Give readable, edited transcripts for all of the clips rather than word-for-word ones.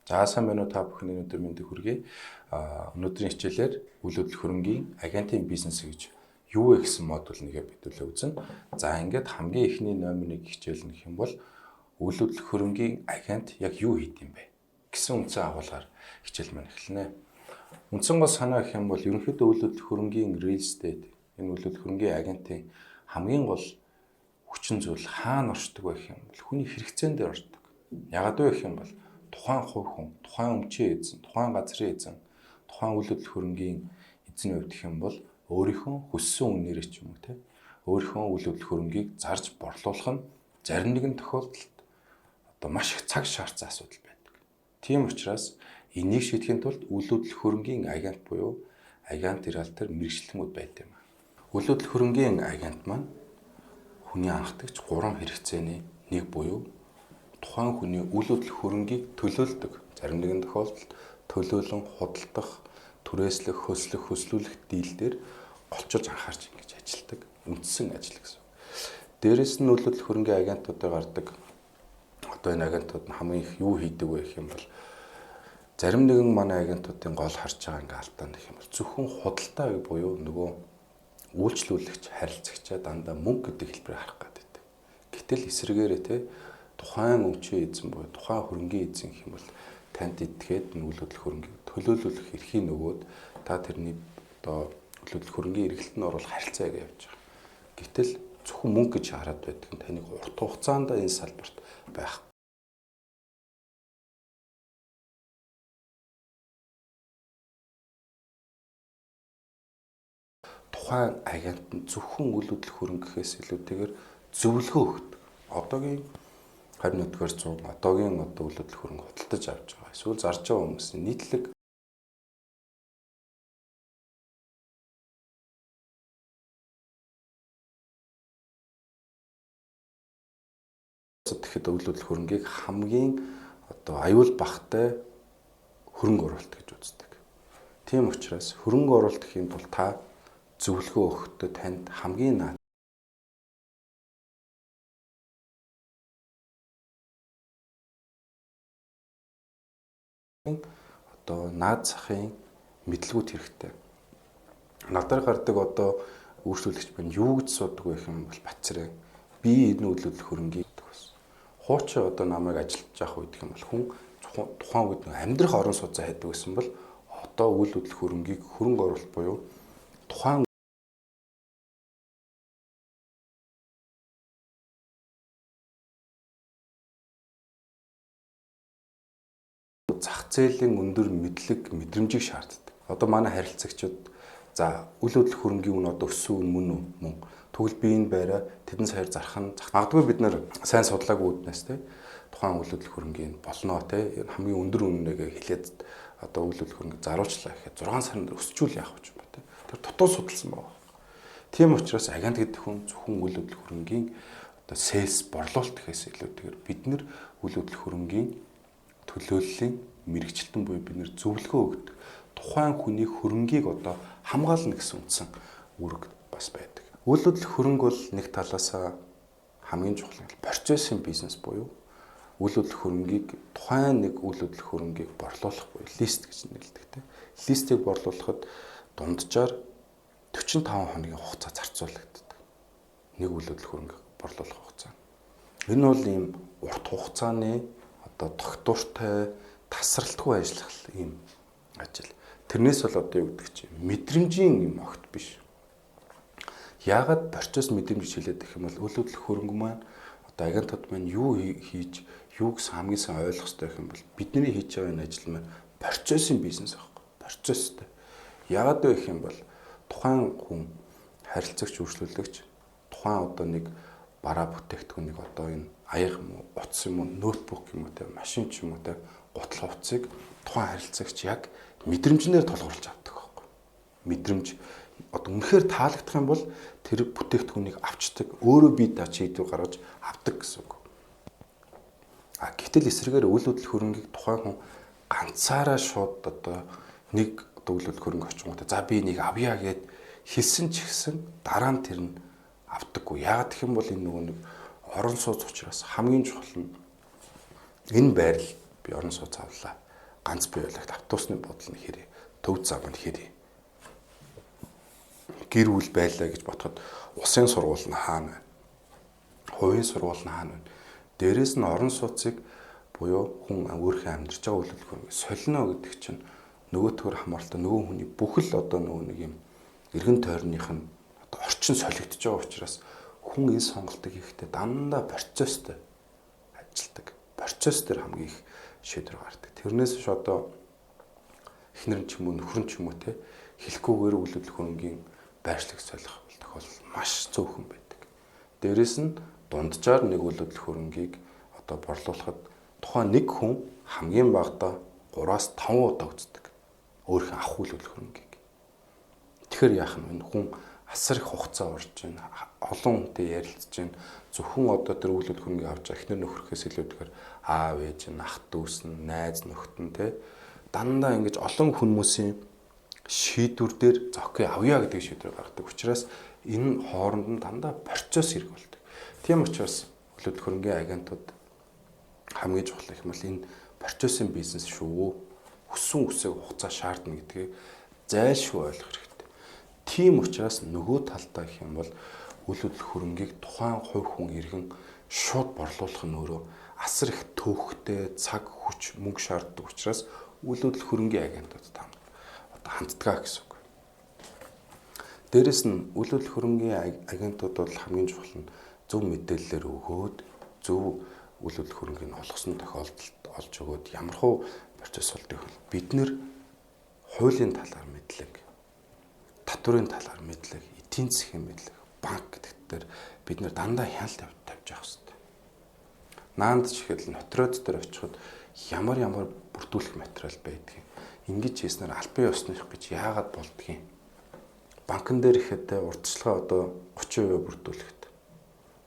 За сайн байна уу та бүхэн өнөөдөр мэндийг хүргэе. Өнөөдрийн хичээлээр үйл хөдлөх хөрөнгийн агентийн бизнес гэж юу вэ гэсэн модуль нэгэ бидүүлээ үзнэ. За ингээд хамгийн эхний номер 1 хичээл нь гэх юм бол үйл хөдлөх хөрөнгийн агент яг юу хийд юм бэ гэсэн үндсэн агуулгаар хичээл маань эхэлнэ. Үндсэн гол санаа гэх юм бол ерөнхийдөө үйл хөдлөх хөрөнгийн real estate энэ үйл хөдлөх хөрөнгийн агентийн хамгийн гол хүчин зүйл хаана оршдог вэ гэх юм бол хүний хэрэгцээнд дээр оршдог. Яагаад вэ гэх юм бол тухайн хувь хүн, тухайн өмчийн эзэн, тухайн газрын эзэн, тухайн үйл хөдлөх хөрөнгийн эзний хувьд гэх юм бол өөрийнхөө хүссэн үнээрээ ч юм уу те өөрийнхөө үйл хөдлөх хөрөнгийг зарж борлуулах нь зарим нэгэн тохиолдолд одоо маш их цаг шаардсан асуудал байдаг. Тийм учраас энийг шийдэхин тулд үйл хөдлөх хөрөнгийн агент буюу агент риэлтор мэргэжлэмүүд байдаг юм. Үйл хөдлөх хөрөнгийн агент маань хүний анхдагч 3 хэрэгцээний нэг буюу тухайн хүний үйл хөдлөх хөрөнгийг төлөөлдөг. Зарим нэгэн тохиолдолд төлөөлөн худалдах, түрээслэх, хөслүүлэх дийлдэр голчилж анхаарч ингэж ажилладаг. Үндсэн ажил гэсэн. Дээрээс нь үйл хөдлөх хөрөнгийн агентуудыг гардаг. Одоо энэ агентууд нь хамгийн их юу хийдэг вэ гэх юм бол зарим нэгэн манай агентуудын гол харж байгаа ингээ алдаа гэх юм бол зөвхөн худалдаа буюу нөгөө үйлчлүүлэгч, харилцагчаа дандаа мөнгө гэдэг хэлбэрээр харах гэдэг. Гэтэл эсрэгээрээ те тухайн өмчийн эзэн буюу тухайн хөрөнгийн эзэн гэх юм бол танд итгээд үйл хөдлөх хөрөнгийг төлөөлөх эрхийг нөгөөд та тэрний одоо үйл хөдлөх хөрөнгийн эргэлтэнд оруулах харилцаа гэж явж байгаа. Гэтэл зөвхөн мөнгө гэж хараад байдаг нь таныг урт хугацаанд энэ салбарт байх. Тухайн агент зөвхөн үйл хөдлөх хөрөнгөхөөс илүүтэйгээр зөвлөгөө өгдөг. Одоогийн 21-р зуун одоогийн үйл хөдлөх хөрөнгө худалдаж авч байгаа. Эсвэл зарж байгаа хүмүүсийн нийтлэг тэгэхэд үйл хөдлөх хөрөнгийг хамгийн одоо аюул багтай хөрөнгө оруулалт гэж үздэг. Тийм учраас хөрөнгө оруулалт гэх юм бол та зөвлөгөө өгөхдөө танд хамгийн наад одоо наад захын мэдлэгүүд хэрэгтэй. Надаар гардаг одоо үйлчлүүлэгч байна юу гэж суддаг вэ гэх юм бол Батцэрэг би энэ үйл хөдлөх хөрөнгийг гэдэг бас. Хуучин одоо намайг ажиллаж явах үед гэх юм бол хүн тухайн үед амьдрах орон сууцаа хайдаг гэсэн бол одоо үйл хөдлөх хөрөнгийг хөрөнгө оруулалт буюу тухайн зах зээлийн өндөр мэдрэмжийг шаарддаг. Одоо манай харилцагчид за үйл хөдлөх хөрөнгийн үн одоо өссөн үн мөн үү? Мөн. Тэгвэл би энэ байраа тэдэн саяар зарах нь магадгүй бид нар сайн судлаагүй үднээс те тухайн үйл хөдлөх хөрөнгийн болно те хамгийн өндөр үнэгээ хэлээд одоо үйл хөдлөх хөрөнгө заруулчлаа гэхэд 6 сарын өсчүүл яах вэ те. Тэр дутуу судалсан байгаа. Тийм учраас агент гэдэг хүн зөвхөн үйл хөдлөх хөрөнгийн одоо sales борлуулалт гэхээс илүүтэйгээр бид нар үйл хөдлөх хөрөнгийн төлөөллийн мэрэгчлэн буюу бид нэр зөвлөгөө өгдөг. Тухайн хүний хөрөнгийг одоо хамгаална гэсэн үндсэн үүрэг бас байдаг. Үйл хөдлөх хөрөнгө бол нэг талаас хамгийн чухал нь процессын бизнес буюу үйл хөдлөх хөрөнгийг тухайн нэг үйл хөдлөх хөрөнгийг борлуулах буюу лист гэж нэрлэдэг. Листийг борлуулахад дунджаар 45 хоногийн хугацаа зарцуулагддаг. Нэг үйл хөдлөх хөрөнгө борлуулах хугацаа. Энэ бол ийм урт хугацааны одоо тогтвортой тасралтгүй ажиллах ийм ажил. Тэрнээс бол одоо юу гэдэг чинь мэдрэмжийн юм огт биш. Яагаад процесс мэдрэмж хэлээд гэх юм бол үйл хөдлөх хөрөнгө маань одоо агентууд маань юу хийж юуг хамгийн сайн ойлгох хэрэгтэй гэх юм бол бидний хийж байгаа энэ ажил маань процессын бизнес аахгүй. Процесстэй. Яагаад вэ гэх юм бол тухайн хүн харилцагч үйлчлүүлэгч тухайн одоо нэг бараа бүтээгдэхүүнийг одоо энэ аяг юм уу, утас юм уу, ноутбук юм уу, машин ч юм уу, гутал хувцсыг тухайн харилцагч яг мэдрэмжнээр толгуурлаж авдаг байхгүй. Мэдрэмж одоо үнэхээр таалагдах юм бол тэр бүтээгдэхүүнийг авчдаг, өөрөө бие даа шийдвэр гаргаж авдаг гэсэн үг. Гэтэл эсрэгээр үйл хөдлөх хөрөнгийг тухайн хүн ганцаараа шууд одоо нэг үйл хөдлөх хөрөнгө очингуудаа за би нэг авъя гэд хэлсэн ч гэсэн дараа нь тэр нь авдаггүй. Яагаад гэх юм бол энэ нөгөө нэг орон сууц учраас хамгийн чухал нь энэ байрал би орон сууц авлаа. ганц бий байлаа. Автобусны бодол нь хэрэг, төв зам нь хэрэг. Гэр бүл байлаа гэж бодоход усын сургууль нь хаана вэ? Хувийн сургууль нь хаана вэ? Дээрээс нь орон сууцыг буюу хүн өөрийнхөө амьдарч байгаа үйл хөдлөлгөөр солино гэдэг чинь нөгөөтгөр хамааралтай нөгөө хүний бүхэл одоо нөгөө нэг юм эргэн тойрных нь одоо орчин солигдож байгаа учраас хүн энэ сонголтыг хийхдээ дандаа процесстэй ажилдаг. Процесс дээр хамгийн их шийдвэр гаргадаг. Тэрнээс ш одоо эхнэр ч юм уу нөхөр ч юм уу те хэлэхгүйгээр үйл хөдлөх хөрөнгийн байршлаг солих тохиолдол маш цөөхөн байдаг. Дээрэс нь дунджаар нэг үйл хөдлөх хөрөнгийг одоо борлуулахад тухайн нэг хүн хамгийн багадаа 3-5 удаа үздэг. Өөрийнхөө ах үйл хөдлөх хөрөнгийг. Тэгэхээр яах нь хүн асар их хугацаа орж байна. Олон хүнтэй ярилцж байна. Зөвхөн одоо тэр үйл хөдлөх хөрөнгийг авч эхнэр нөхрөхөөс илүүтэйгээр аав ээж нь, ах дүүс нь, найз нөхд нь те дандаа ингэж олон хүмүүсийн шийдвэр дээр зохио авъя гэдэг шийдвэр гаргадаг. Учраас энэ хооронд нь дандаа процесс хэрэг болдог. Тийм учраас үйл хөдлөх хөрөнгийн агентууд хамгийн чухал их мэл энэ процессын бизнес шүү. Хүссэн үсэг хугацаа шаардна гэдгийг зайлшгүй ойлгох хэрэгтэй. Тийм учраас нөгөө талдаа гэх юм бол үйл хөдлөх хөрөнгийг тухайн хувь хүн иргэн шууд борлуулах нь өөрөө асар их төвөгтэй цаг хүч мөнгө шаарддаг учраас үйл хөдлөх хөрөнгийн агентууд одоо ханддгаа гэсэн үг. Дээрэс нь үйл хөдлөх хөрөнгийн агентууд бол хамгийн чухал нь зөв мэдээллээр өгөөд зөв үйл хөдлөх хөрөнгийг олгосон тохиолдолд олж өгөөд ямархуу процесс болдог вэ? Бид нэр хуулийн талаар мэдлэг, татврын талаар мэдлэг, эдийн засгийн мэдлэг, банк гэдэгт дээр бид нэр дандаа хяналт тавьж явах хэрэгтэй. Наанд ч ихэд нотроод дээр очиход ямар бүрдүүлэх материал байдгийг ингэж хийснээр албан ёсных гэж яагаад болдгийг банкн дээр ихэд урдчилгаа одоо 30% бүрдүүлэхэд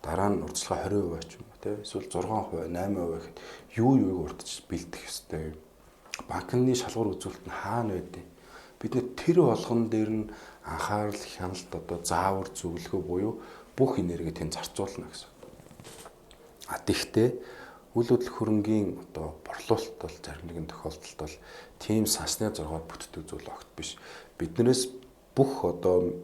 дараа нь урдчилгаа 20% ч юм уу те эсвэл 6%, 8% гэхэд юуг урдч бэлдэх ёстой. Банкны шалгуур үзүүлэлт нь хаана байдیں۔ Бид нэ тэр болгон дээр нь анхаарал хяналт одоо заавар зөвлөгөө буюу бүх энерги тэнд зарцуулна гэсэн. Тэгэхдээ үйл хөдлөх хөрөнгийн одоо борлуулалт бол зарим нэгэн тохиолдолд бол тийм сансны зоргоор бүтдэг зүйл огт биш. Биднээс бүх одоо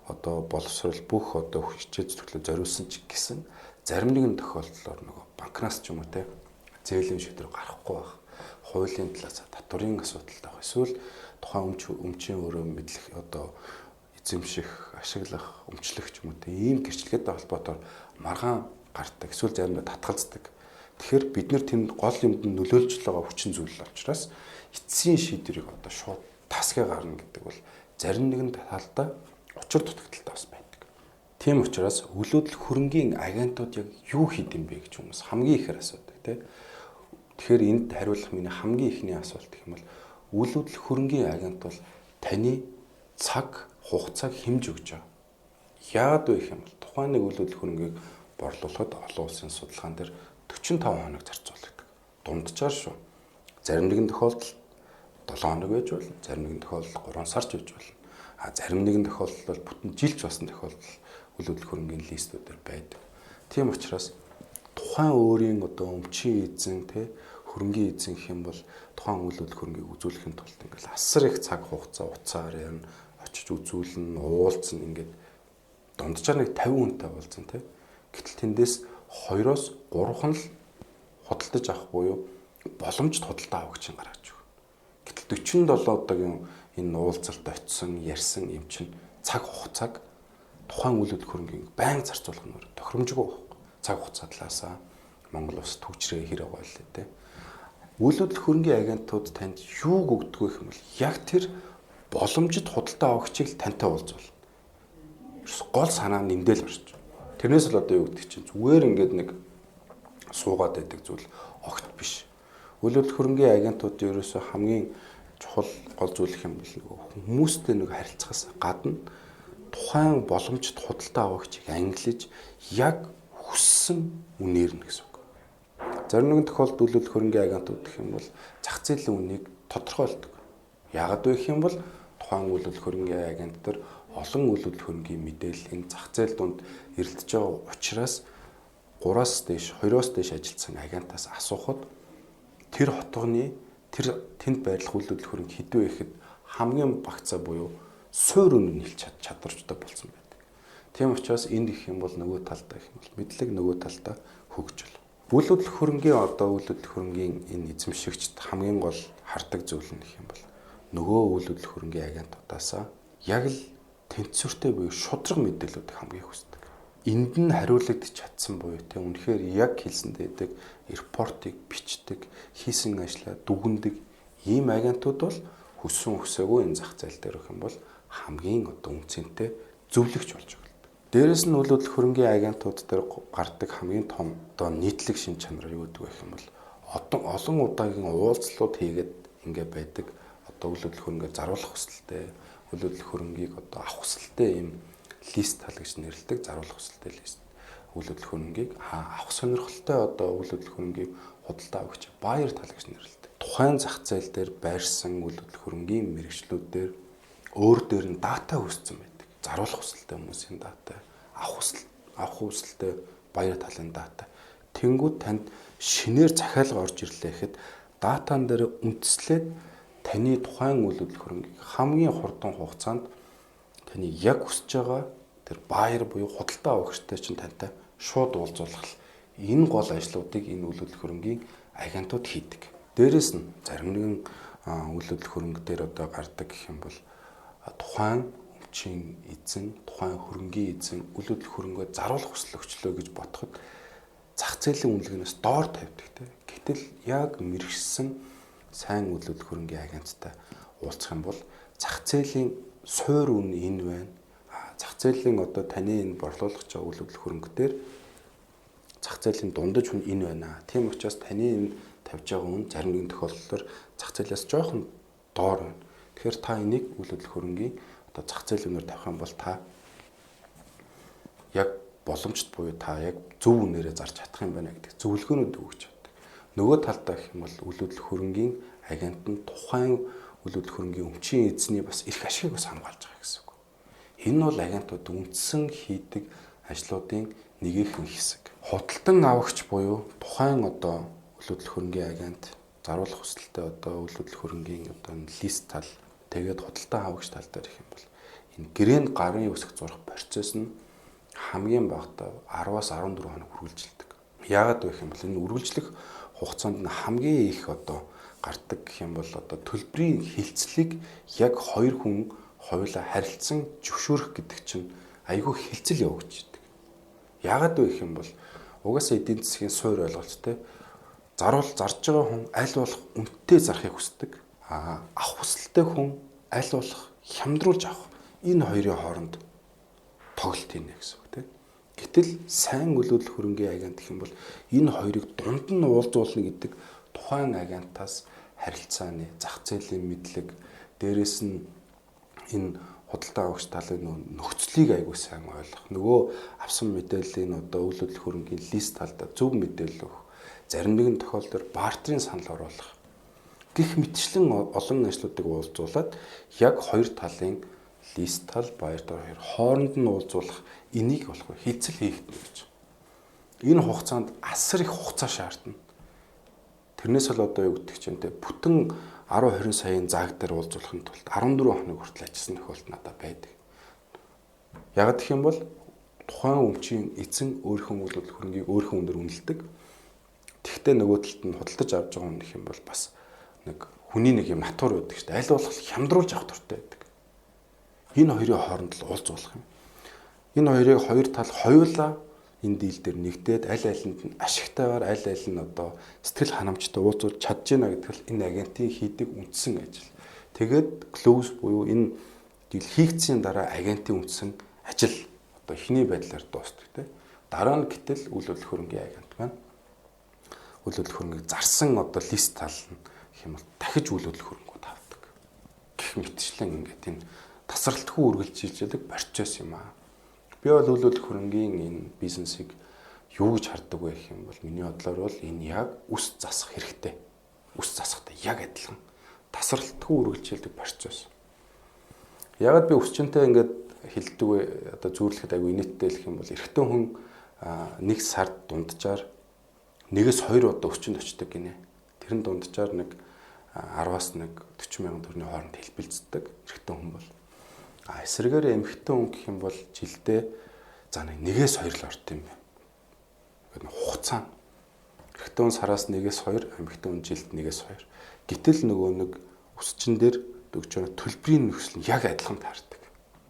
боловсрол бүх одоо хүчтэй зөвлөлөө зориулсан ч гэсэн зарим нэгэн тохиолдолд нөгөө банкнаас ч юм уу те зээлийн шийдвэр гарахгүй байх. Хуулийн талаас татврын асуудалтай байх. Эсвэл тухайн өмчийн өрөө мэдлэх одоо эзэмших, ашиглах, өмчлөх ч юм уу те ийм гэрчлэгээтэй холбоотойгоор маргаан гардаг. Эсвэл заримдаа татгалздаг. Тэгэхээр бид нар тэнд гол юмд нөлөөлж байгаа хүчин зүйл учраас эцсийн шийдвэрийг одоо шууд тасгээ гарна гэдэг бол зарим нэгэн талдаа учир дутагдaltaй бас байдаг. Тийм учраас үйл хөдлөх хөрөнгийн агентууд яг юу хийдэм бэ гэж хүмүүс хамгийн ихээр асуудаг тийм. Тэгэхээр энд хариулах миний хамгийн ихний асуулт гэх юм бол үйл хөдлөх хөрөнгийн агент бол таны цаг хугацааг хэмж өгч байгаа. Яагаад вэ гэх юм бол тухайн нэг үйл хөдлөх хөрөнгийг борлуулахад олон улсын судалгаан дээр 45 хоног зарцуулдаг. Дунджаар шүү. Зарим нэгэн тохиолдолд 7 хоног байж болно. Зарим нэгэн тохиолдолд 3 сар ч байж болно. Зарим нэгэн тохиолдолд бол бүтэн жилч болсон тохиолдол үйл хөдлөх хөрөнгийн листүүдээр байдаг. Тийм учраас тухайн өөрийн одоо өмчийн эзэн те хөрөнгийн эзэн гэх юм бол тухайн үйл хөдлөх хөрөнгийг үзүүлэхийн тулд ингээл асар их цаг хугацаа уцаар ярина, очиж үзүүлнэ, уулзна ингээд дунджаар нэг 50 хүнтэй уулзна те. Гэтэл тэндээс 2-оос 3 нь л худалдаж авах буюу боломжит худалдаа авах чинь гаргаж өгнө. Гэтэл 47 удаагийн энэ уулзалт очисон, ярьсан юм чинь цаг хугацааг тухайн үйл хөдлөх хөрөнгийн байнга зарцуулах нь тохиромжгүй байхгүй. Цаг хугацаа талаасаа Монгол улс төвчрээ хэр байгаа л дээ. Үйл хөдлөх хөрөнгийн агентууд танд юуг өгдөг вэ гэвэл яг тэр боломжит худалдаа авагчийг л тантай уулзвал. Гол санаа нэмдэл гарч. Тэрнээс л одоо юу гэдэг чинь зүгээр ингээд нэг суугаад байдаг зүйл огт биш. Үйл хөдлөх хөрөнгийн агентуудын ерөөсөө хамгийн чухал гол зүйл юм бол хүмүүстэй нэг харилцахаас гадна тухайн боломжит худалдаа авагчийг ангилж яг хүссэн үнээр нь гэсэн үг. Зарим нэгэн тохиолдолд үйл хөдлөх хөрөнгийн агентууд гэх юм бол зах зээлийн үнийг тодорхойлдог. Яагаад вэ гэх юм бол тухайн үйл хөдлөх хөрөнгийн агент нар олон үйл хөдлөх хөрөнгийн мэдээллийг зах зээл донд эрэлдэж байгаа учраас 3-аас дээш 2-оос дээш ажилтсан агентаас асуухад тэр хотгоны тэр тэнд байрлах үйл хөдлөх хөрөнгө хэдвэ ихэд хамгийн багцаа буюу суур үнэ хэлж чадварчтай болсон байдаг. Тийм учраас энд гэх юм бол нөгөө талдаа гэх юм бол мэдлэг, нөгөө талдаа хөгжил. Үйл хөдлөх хөрөнгийн үйл хөдлөх хөрөнгийн энэ эзэмшигчд хамгийн гол хардаг зүйл нь гэх юм бол нөгөө үйл хөдлөх хөрөнгийн агентуудаасаа яг л тэнцвэртэй буюу шудраг мэдээллүүдийг хамгийн хүсдэг. Энд нь хариулагдчих чадсан буюу те үнэхээр яг хэлсэндээ дэг репортыг бичдэг, хийсэн ажлаа дүгндэг ийм агентууд бол хүссэн өсөөгөө энэ зах зээл дээр гэх юм бол хамгийн үнцэнтэй зөвлөгч болж байгаа. Дээрээс нь үйл хөдлөх хөрөнгийн агентууд дээр гардаг хамгийн том нийтлэг шин чанар юу гэдэг вэ гэх юм бол олон удаагийн уулзлууд хийгээд ингээ байдаг. Үйл хөдлөх хөрөнгөөр заруулах хүсэлтэй, үйл хөдлөх хөрөнгийг авах хүсэлтэй ийм лист тал гэж нэрлэдэг, заруулах хүсэлтэй лист. Үйл хөдлөх хөрөнгийг авах сонирхолтой үйл хөдлөх хөрөнгийг худалдаа авагч баер тал гэж нэрлэдэг. Тухайн зах зээл дээр байрсан үйл хөдлөх хөрөнгийн мэрэгчлүүдээр өөр дээр нь дата үүссэн байдаг. Заруулах хүсэлтэй хүмүүсийн дата, авах хүсэлтэй баер талын дата. Тэнгүүд танд шинээр захиалга орж ирлээ гэхэд датан дээр үндэслээд таны тухайн үйл хөдлөх хөрөнгийг хамгийн хурдан хугацаанд таны яг хүсэж байгаа тэр баер буюу худалдаа авагчтай чинь тантай шууд уулзуулах энэ гол ажлуудыг энэ үйл хөдлөх хөрөнгийн агентууд хийдэг. Дээрээс нь зарим нэгэн үйл хөдлөх хөрөнгө дээр гардаг гэх юм бол тухайн өмчийн эзэн, тухайн хөрөнгийн эзэн үйл хөдлөх хөрөнгөө заруулах хүсэл өчлөө гэж ботход зах зээлийн үнэлгээнээс доор тавьдаг те. Гэтэл яг мэрэгсэн сайн үйл хөдлөх хөрөнгөний агенттай уулзах юм бол зах зээлийн суур үн энэ байна. Зах зээлийн таны энэ борлуулах байгаа үйл хөдлөх хөрөнгө дээр зах зээлийн дундаж хүн энэ байна. Тийм учраас таны энэ тавьж байгаа үн зарим нэгэн тохиолдолд зах зээлээс жоохон доор байна. Тэгэхээр та энийг үйл хөдлөх хөрөнгөний зах зээл үнээр тавих юм бол та яг боломжт буюу та яг зөв үнээрээ зарж чадах юм байна гэдэг зөвлөгөөнүүд өгч чаддаг. Нөгөө талдаа гэх юм бол үйл хөдлөх хөрөнгөний агент нь тухайн үйл хөдлөх хөрөнгөний өмчийн эзний бас эрх ашигыг бас хамгаалж байгаа гэсэн үг. Энэ бол агентууд үндсэн хийдэг ажлуудын нэгэн хэсэг. Худалдан авагч буюу тухайн үйл хөдлөх хөрөнгөний агент заруулах хүсэлтэй үйл хөдлөх хөрөнгөний лист тал тэгээд худалдан авагч тал дээр их юм бол энэ гэрээнд гарын үсэг зурах процесс нь хамгийн багадаа 10-аас 14 хоног үргэлжилдэг. Яагаад вэ гэх юм бол энэ үргэлжлэх хугацаанд нь хамгийн их гардаг гэх юм бол төлбөрийн хилцлийг яг хоёр хүн хоёулаа харилцсан зөвшөөрөх гэдэг чинь айгүй хилцэл явагдчихдаг. Яагаад вэ гэх юм бол угаасаа эдийн засгийн суур ойлголттой зарж байгаа хүн аль болох үнэтэй зарахыг хүсдэг. Авах хүсэлтэй хүн аль болох хямдруулж авах. Энэ хоёрын хооронд тоглолт хийнэ гэсэн үг тийм. Гэтэл сайн үйл хөдлөх хөрөнгөний агент гэх юм бол энэ хоёрыг дунд нь уулзуулна гэдэг тухайн агентаас харилцааны зах зээлийн мэдлэг, дээрэс нь энэ худалдаа авагч талын нөхцөлийг аягүй сайн ойлгох. Нөгөө авсан мэдээллийн үйл хөдлөх хөрөнгөний лист талдаа зөв мэдээлэл өгөх. Зарим нэгэн тохиолдолд бартерын санал оруулах. Гэх мэтчлэн олон ажлуудыг уулзуулад яг хоёр талын лист тал, баяр дор хоёр хооронд нь уулзуулах энийг болох хилцэл хийх гэж. Энэ хугацаанд асар их хугацаа шаардна. Тэрнээс л юу гэдэг чинь бүтэн 10-20 саяын зааг дээр уулзуулахын тулд 14 хоног хүртэл ажилласан тохиолдол надад байдаг. Яг гэх юм бол тухайн өмчийн эзэн өөрийнхөө үйл хөдлөх хөрөнгийг өөрийнхөө үнээр үнэлдэг. Тэгвэл нөгөө талд нь худалдаж авч байгаа хүн гэх юм бол бас нэг хүний нэг юм натур байдаг шүү дээ. Аль болох хямдруулж авах туфтаа байдаг. Энэ хоёрын хооронд л уулзуулах юм. Энэ хоёрыг хоёр тал хоёулаа энэ дийл дээр нэгдээд аль алинд нь ашигтайгаар аль аль нь сэтгэл ханамжтай уулзуулж чадж байна гэдэг нь энэ агентийн хийдэг үндсэн ажил. Тэгээд close буюу энэ дийл хийгдсийн дараа агентийн үндсэн ажил эхний байдлаар дуустдаг тийм. Дараа нь гэтэл үйл хөдлөх хөрөнгөний агент маань үйл хөдлөх хөрөнгийг зарсан лист тал нь гэх юм бол дахиж үйл хөдлөх хөрөнгүүд авдаг. Гэх мэтчлэн ингээд энэ тасралтгүй үргэлжилждэг процесс юм аа. Би бол үйл хөдлөх хөрөнгийн энэ бизнесийг юу гэж хардаг вэ гэх юм бол миний бодлоор бол энэ яг үс засах хэрэгтэй. Үс засахтай яг адилхан тасралтгүй үргэлжилждэг процесс. Ягаад би өсчөнтэй ингээд хэлдэг вэ? Зүүрлэхэд айгүй инээдтэй гэх юм бол эрэгтэй хүн нэг сард дунджаар 1-2 өчөнд очдог гинэ. Тэрэн дунджаар нэг 10-аас 40 мянган төгрөгийн хооронд хэлбэлцдэг эрэгтэй хүн бол. Эсрэгээр эмэгтэй хүн гэх юм бол жилдээ за 1-2 л орд юм байна. Ингээд хугацаа. Эрэгтэй хүн сараас 1-2, эмэгтэй хүн жилд 1-2. Гэтэл нэг өсчин дээр өгч төлбөрийн нөхцөл нь яг адилхан таардаг.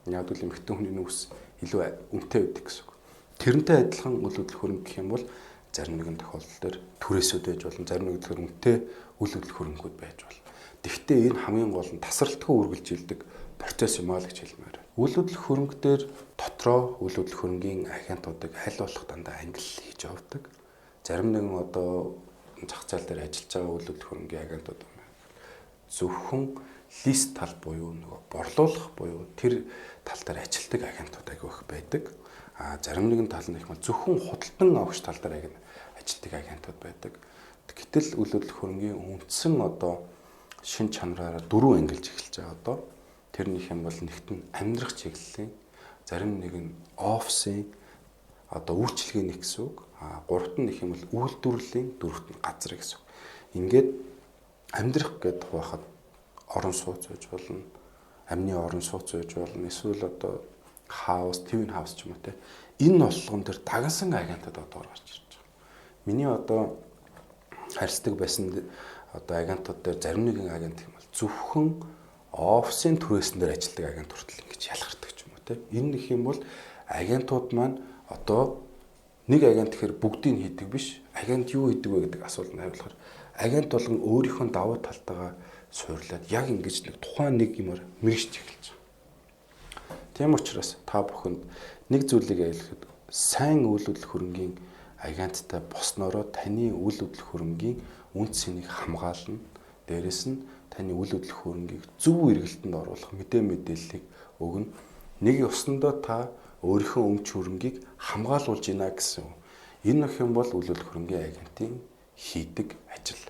Яг л эмэгтэй хүний нөхс илүү үнэтэй байдаг гэсэн үг. Тэрнтэй адилхан үйл хөдлөх хөрөнгө гэх юм бол зарим нэгэн тохиолдол дээр түрээсүүд байж болно, зарим нэгэн тохиолдол үнэтэй үйл хөдлөх хөрөнгүүд байж болно. Тэгэхдээ энэ хамгийн гол нь тасралтгүй үргэлжилдэг процесс юм аа л гэж хэлмээр. Үйл хөдлөх хөрөнгө дээр дотроо үйл хөдлөх хөрөнгийн агентуудыг аль болох дандаа англи хийж явдаг. Зарим нэгэн зах зээл дээр ажиллаж байгаа үйл хөдлөх хөрөнгийн агентууд зөвхөн лист тал буюу борлуулах буюу тэр тал дээр ажилтдаг агентууд аягүй их байдаг. Зарим нэгэн тал нь их зөвхөн худалдан авахч тал дээр ажилтдаг агентууд байдаг. Гэтэл үйл хөдлөх хөрөнгийн үндсэн шин чанараараа 4 ангилж эхэлж байгаа тэрнийх юм бол нэгт нь амьдрах чиглэлийн, зарим нэг нь офисын үйлчлэгээний гэсэн үг. Гуравт нь их юм бол үйлдвэрлэлийн, дөрөвт нь газрын гэсэн үг. Ингээд амьдрах гэдэг байхад орон сууц байж болно, амны орон сууц байж болно, эсвэл хаус, твин хаус ч юм уу те. Энэ болгон дээр дагнсан агентууд гарч ирж байгаа. Миний харьцдаг байсан агентууд дээр зарим нэгэн агент юм бол зөвхөн офисын түрээсэн дээр ажилладаг агент хүртэл ингэж ялгардаг ч юм уу те. Энэ их юм бол агентууд маань нэг агент гэхээр бүгдийг хийдэг биш. Агент юу хийдэг вэ гэдэг асуулт хариулахаар агент болгон өөрийнхөө давуу талтайгаа суурлаад яг ингэж тухайн нэг юмар мэрэгч эхэлж байгаа. Тийм учраас та бүхэнд нэг зүйлийг ойлгоход сайн үйл хөдлөх хөрөнгийн агенттай босноороо таны үйл хөдлөх хөрөнгийн үнд цэнийг хамгаална. Дээрэс нь таны үйл хөдлөх хөрөнгийг зөв эргэлтэнд оруулах мэдээллийг өгнө. Нэг ёсондоо та өөрийнхөө өмч хөрөнгийг хамгаалуулж байна гэсэн. Энэ их юм бол үйл хөдлөх хөрөнгийн агентийн хийдэг ажил.